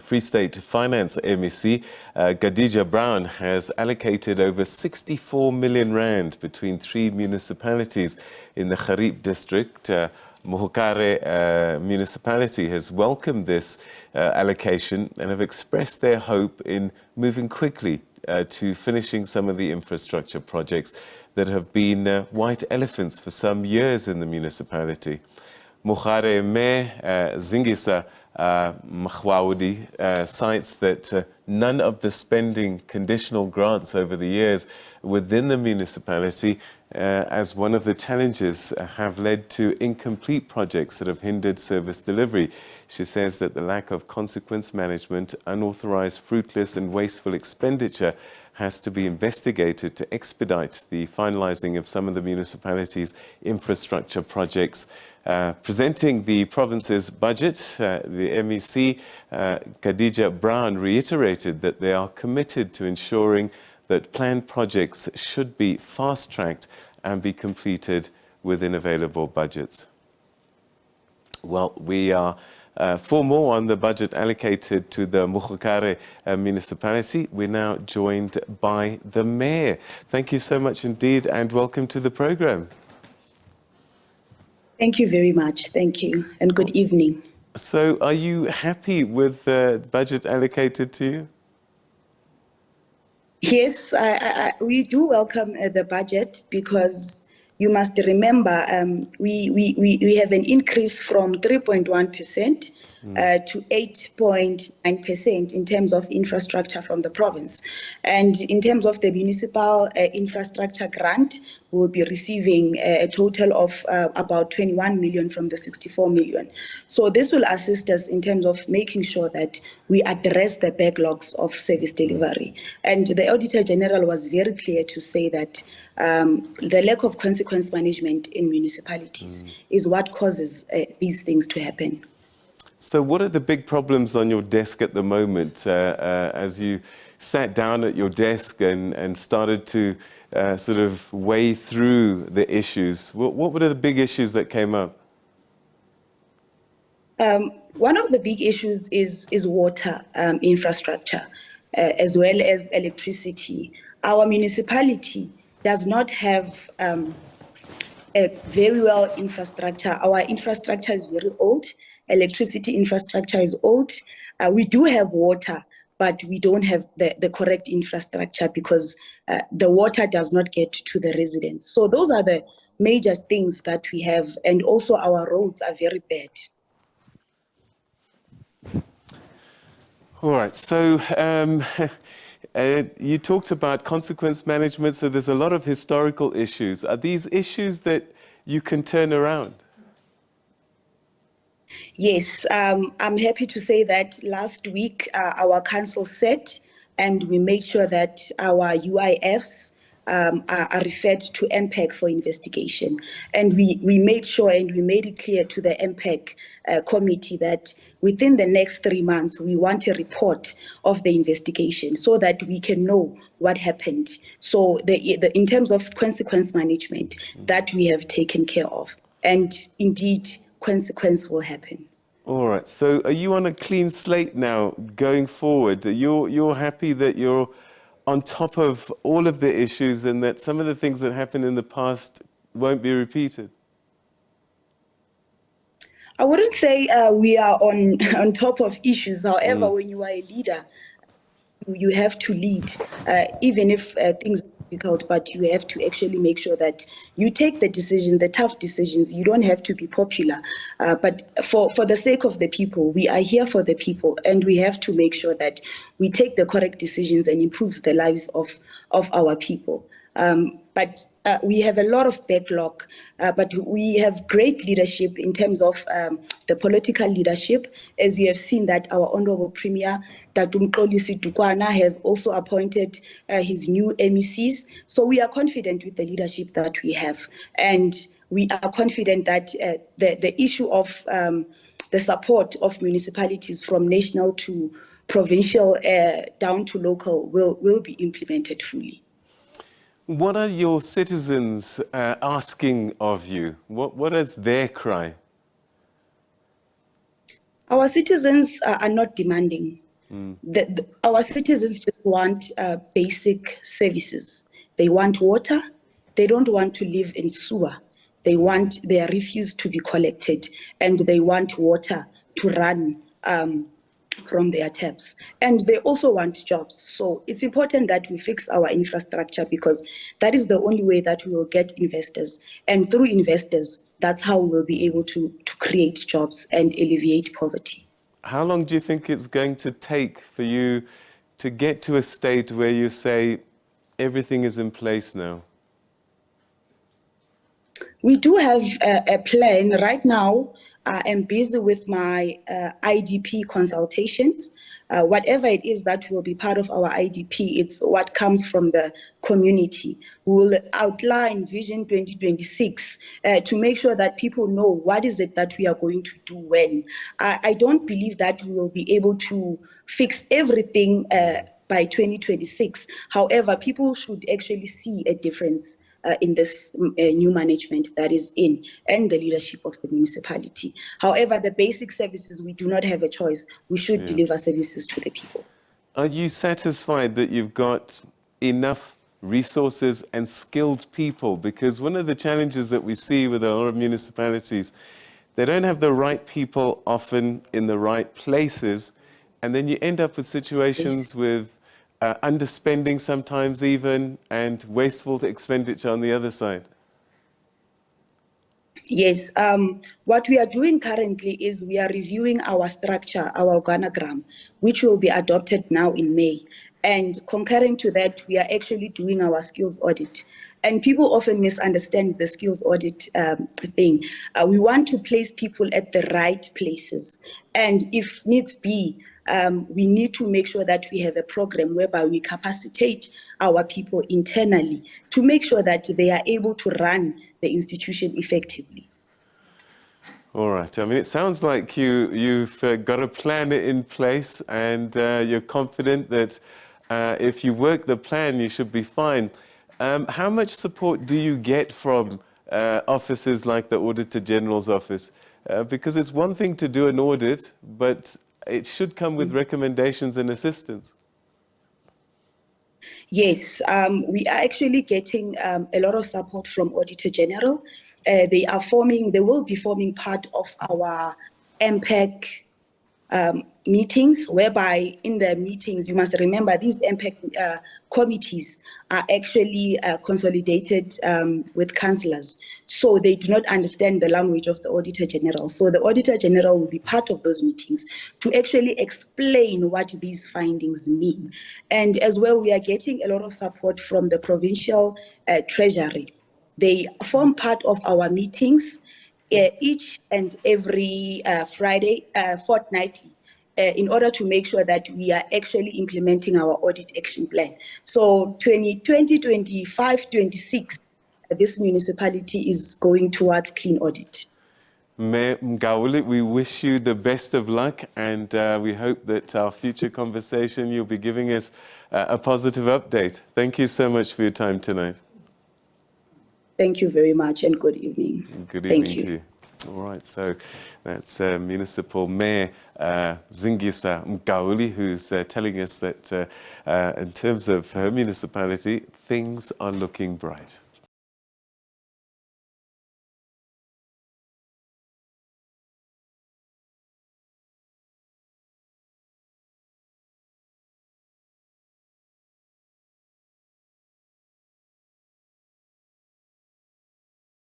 Free State Finance MEC, Gadija Brown, has allocated over 64 million rand between 3 municipalities in the Xhariep District. Mohokare Municipality has welcomed this allocation and have expressed their hope in moving quickly to finishing some of the infrastructure projects that have been white elephants for some years in the municipality. Mohokare Mayor Zingiswa Mgawuli cites that none of the spending conditional grants over the years within the municipality as one of the challenges have led to incomplete projects that have hindered service delivery. She says that the lack of consequence management, unauthorized, fruitless and wasteful expenditure has to be investigated to expedite the finalizing of some of the municipality's infrastructure projects. Presenting the province's budget, the MEC, Gadija Brown, reiterated that they are committed to ensuring that planned projects should be fast-tracked and be completed within available budgets. Well, we are for more on the budget allocated to the Mohokare Municipality. We're now joined by the Mayor. Thank you so much indeed and welcome to the program. Thank you very much. Thank you and good evening. So are you happy with the budget allocated to you? Yes, we do welcome the budget because you must remember we have an increase from 3.1% to 8.9% in terms of infrastructure from the province. And in terms of the municipal infrastructure grant, we'll be receiving a total of about 21 million from the 64 million. So this will assist us in terms of making sure that we address the backlogs of service delivery. And the Auditor General was very clear to say that the lack of consequence management in municipalities is what causes these things to happen. So what are the big problems on your desk at the moment as you sat down at your desk and started to sort of weigh through the issues? What were the big issues that came up? One of the big issues is water infrastructure as well as electricity. Our municipality does not have a very well infrastructure. Our infrastructure is very old. Electricity infrastructure is old. We do have water, but we don't have the correct infrastructure because the water does not get to the residents. So those are the major things that we have. And also our roads are very bad. All right. So you talked about consequence management. So there's a lot of historical issues. Are these issues that you can turn around? Yes, I'm happy to say that last week our council sat and we made sure that our UIFs are referred to MPEC for investigation. And we made sure and we made it clear to the MPEC committee that within the next 3 months, we want a report of the investigation so that we can know what happened. So in terms of consequence management, that we have taken care of. And indeed, consequence will happen. All right. So are you on a clean slate now going forward? You're happy that you're on top of all of the issues and that some of the things that happened in the past won't be repeated? I wouldn't say we are on top of issues. However, when you are a leader, you have to lead, even if things are difficult, but you have to actually make sure that you take the decisions, the tough decisions. You don't have to be popular, but for the sake of the people, we are here for the people, and we have to make sure that we take the correct decisions and improve the lives of our people. But we have a lot of backlog, but we have great leadership in terms of the political leadership. As you have seen that our Honorable Premier, Mgawuli Tukwana, has also appointed his new MECs. So we are confident with the leadership that we have. And we are confident that the issue of the support of municipalities from national to provincial down to local will be implemented fully. What are your citizens asking of you? What is their cry? Our citizens are not demanding. Our citizens just want basic services. They want water. They don't want to live in sewer. They want their refuse to be collected, and they want water to run from their taps. And they also want jobs. So it's important that we fix our infrastructure, because that is the only way that we will get investors. And through investors, that's how we will be able to create jobs and alleviate poverty. How long do you think it's going to take for you to get to a state where you say everything is in place now? We do have a plan. Right now, I am busy with my IDP consultations. Whatever it is that will be part of our IDP, it's what comes from the community. We'll outline Vision 2026 to make sure that people know what is it that we are going to do when. I don't believe that we will be able to fix everything by 2026. However, people should actually see a difference in this new management that is in, and the leadership of the municipality. However, the basic services, we do not have a choice. We should deliver services to the people. Are you satisfied that you've got enough resources and skilled people? Because one of the challenges that we see with a lot of municipalities, they don't have the right people often in the right places, and then you end up with situations with underspending sometimes even, and wasteful expenditure on the other side. Yes, what we are doing currently is we are reviewing our structure, our organogram, which will be adopted now in May. And concurrent to that, we are actually doing our skills audit. And people often misunderstand the skills audit thing. We want to place people at the right places. And if needs be, we need to make sure that we have a program whereby we capacitate our people internally to make sure that they are able to run the institution effectively. All right. I mean, it sounds like you've got a plan in place, and you're confident that if you work the plan, you should be fine. How much support do you get from offices like the Auditor General's office? Because it's one thing to do an audit, but it should come with recommendations and assistance. Yes, we are actually getting a lot of support from Auditor General. They will be forming part of our MPEC meetings, whereby in the meetings, you must remember these MPEC committees are actually consolidated with councillors. So they do not understand the language of the Auditor General. So the Auditor General will be part of those meetings to actually explain what these findings mean. And as well, we are getting a lot of support from the provincial treasury. They form part of our meetings each and every Friday, fortnightly, in order to make sure that we are actually implementing our audit action plan. So 2025, 26, this municipality is going towards clean audit. Mayor Mgawuli, we wish you the best of luck, and we hope that our future conversation, you'll be giving us a positive update. Thank you so much for your time tonight. Thank you very much, and good evening. Good evening to you. All right, so that's Municipal Mayor Zingiswa Mgawuli, who's telling us that in terms of her municipality, things are looking bright.